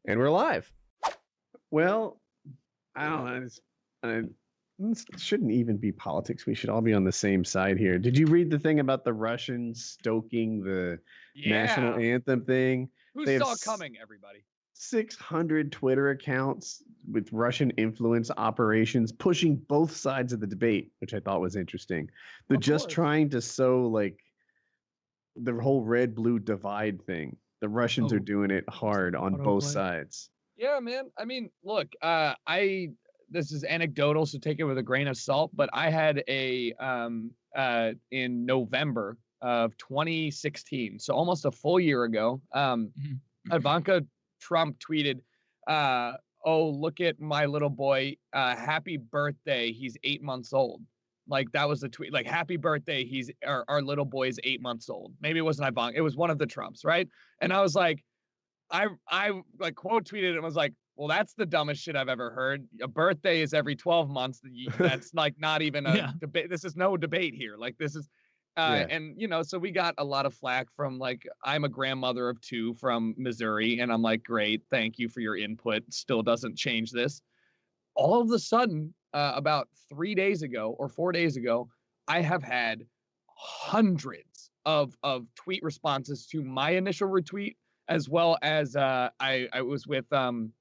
And we're live. Well, I don't know. This shouldn't even be politics. We should all be on the same side here. Did you read the thing about the Russians stoking the national anthem thing? Who saw it coming, everybody? 600 Twitter accounts with Russian influence operations pushing both sides of the debate, which I thought was interesting. They're just trying to sow like the whole red-blue divide thing. The Russians are doing it hard on both sides. Yeah, man. I mean, look, this is anecdotal, so take it with a grain of salt, but I had in November of 2016, so almost a full year ago, Ivanka Trump tweeted, oh, look at my little boy, happy birthday, he's 8 months old. Like, that was the tweet, like, happy birthday, our little boy is 8 months old. Maybe it wasn't Ivanka, it was one of the Trumps, right? And I was like, I like quote tweeted it and was like, well, that's the dumbest shit I've ever heard. A birthday is every 12 months. That's like not even a debate. This is no debate here. Like, this is, and you know, so we got a lot of flack from, like, I'm a grandmother of 2 from Missouri, and I'm like, great, thank you for your input. Still doesn't change this. All of a sudden, about 3 days ago or 4 days ago, I have had hundreds of tweet responses to my initial retweet, as well as I was with an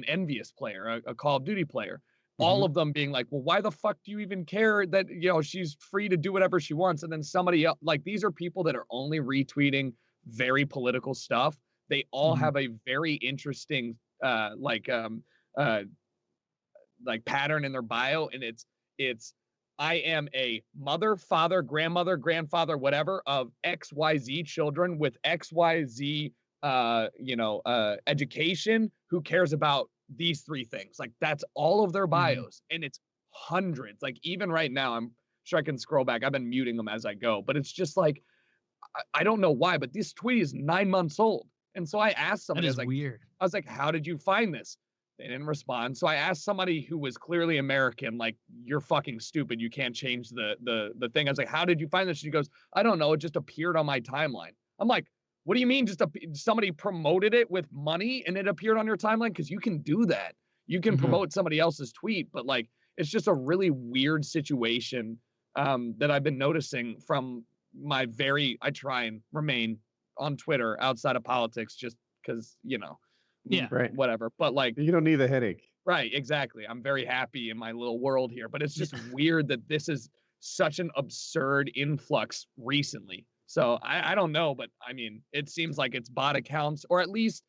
Envious player, a Call of Duty player. All of them being like, well, why the fuck do you even care that, you know, she's free to do whatever she wants? And then somebody else, like, these are people that are only retweeting very political stuff. They all have a very interesting pattern in their bio, and it's I am a mother, father, grandmother, grandfather, whatever, of XYZ children with XYZ education, who cares about these 3 things. Like, that's all of their bios, and it's hundreds. Like, even right now, I'm sure I can scroll back. I've been muting them as I go, but it's just like, I don't know why, but this tweet is 9 months old. And so I asked somebody, that is weird. I was like, how did you find this? They didn't respond. So I asked somebody who was clearly American, like, you're fucking stupid. You can't change the thing. I was like, how did you find this? She goes, I don't know. It just appeared on my timeline. I'm like, what do you mean? Just somebody promoted it with money and it appeared on your timeline? Because you can do that. You can promote somebody else's tweet, but, like, it's just a really weird situation that I've been noticing from my I try and remain on Twitter outside of politics just because, you know, whatever. But, like, you don't need the headache. Right, exactly. I'm very happy in my little world here, but it's just weird that this is such an absurd influx recently. So I don't know, but I mean, it seems like it's bot accounts, or at least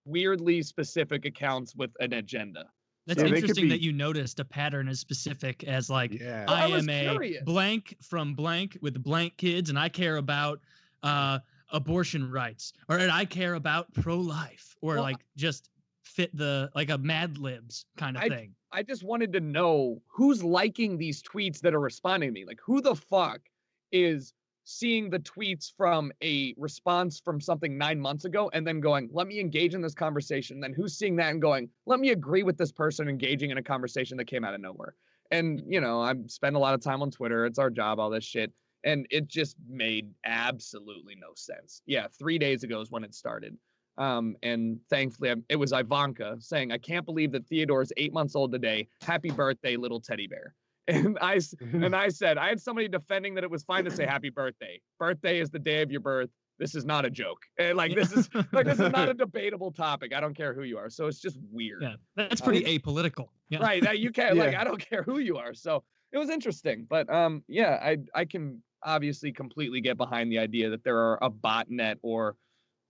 weirdly specific accounts with an agenda. That's interesting that you noticed a pattern as specific as, like, I am a blank from blank with blank kids, and I care about abortion rights, or I care about pro-life, or like just fit the, like, a Mad Libs kind of thing. I just wanted to know who's liking these tweets that are responding to me. Like, who the fuck is seeing the tweets from a response from something 9 months ago and then going, let me engage in this conversation. Then who's seeing that and going, let me agree with this person engaging in a conversation that came out of nowhere. And, you know, I spend a lot of time on Twitter. It's our job, all this shit. And it just made absolutely no sense. Yeah, 3 days ago is when it started. And thankfully, it was Ivanka saying, I can't believe that Theodore is 8 months old today. Happy birthday, little teddy bear. And I said, I had somebody defending that it was fine to say happy birthday. Birthday is the day of your birth. This is not a joke. And, like, this is not a debatable topic. I don't care who you are. So it's just weird. Yeah, that's pretty apolitical. Yeah. Right. You can't, like, I don't care who you are. So it was interesting. But I can obviously completely get behind the idea that there are a botnet or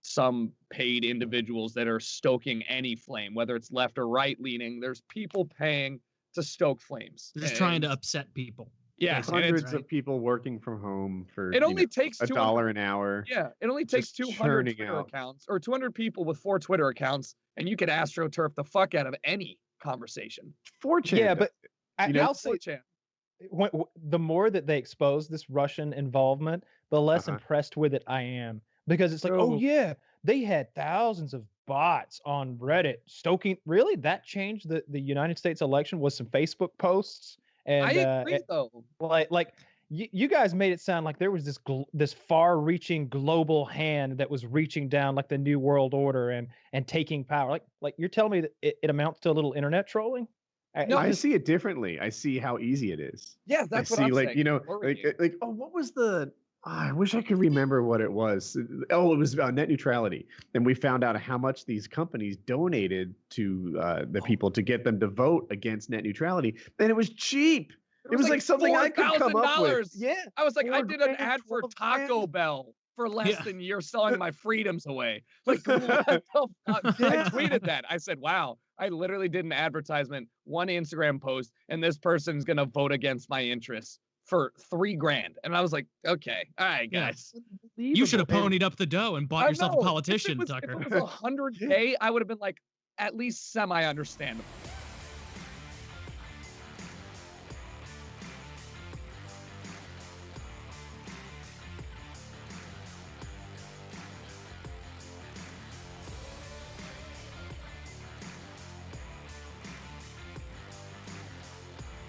some paid individuals that are stoking any flame, whether it's left or right leaning. There's people paying to stoke flames. They're just trying to upset people. Yeah, hundreds of people working from home for it only takes $1 an hour. Yeah, it only takes 200 Twitter accounts or 200 people with 4 Twitter accounts, and you could AstroTurf the fuck out of any conversation. 4chan. Yeah, but I'll say the more that they expose this Russian involvement, the less impressed with it I am, because it's like, oh yeah, they had thousands of bots on Reddit stoking. Really, that changed the United States election was some Facebook posts. And I agree, though. Like you guys made it sound like there was this far-reaching global hand that was reaching down like the New World Order and taking power. Like you're telling me that it amounts to a little internet trolling? No, I see it differently. I see how easy it is. Yeah, that's what I'm like, saying. You know, like oh, what was the? I wish I could remember what it was. Oh, it was about net neutrality, and we found out how much these companies donated to the people to get them to vote against net neutrality, and it was cheap. It was like something I could come up with. Yeah, I was like, I did an ad for Taco Bell for less than you're selling my freedoms away. Like, what the fuck? I tweeted that. I said, wow, I literally did an advertisement, one Instagram post, and this person's gonna vote against my interests for $3,000. And I was like, okay, all right, guys. You should have ponied up the dough and bought yourself a politician, Tucker. If it was $100K, I would have been like, at least semi-understandable.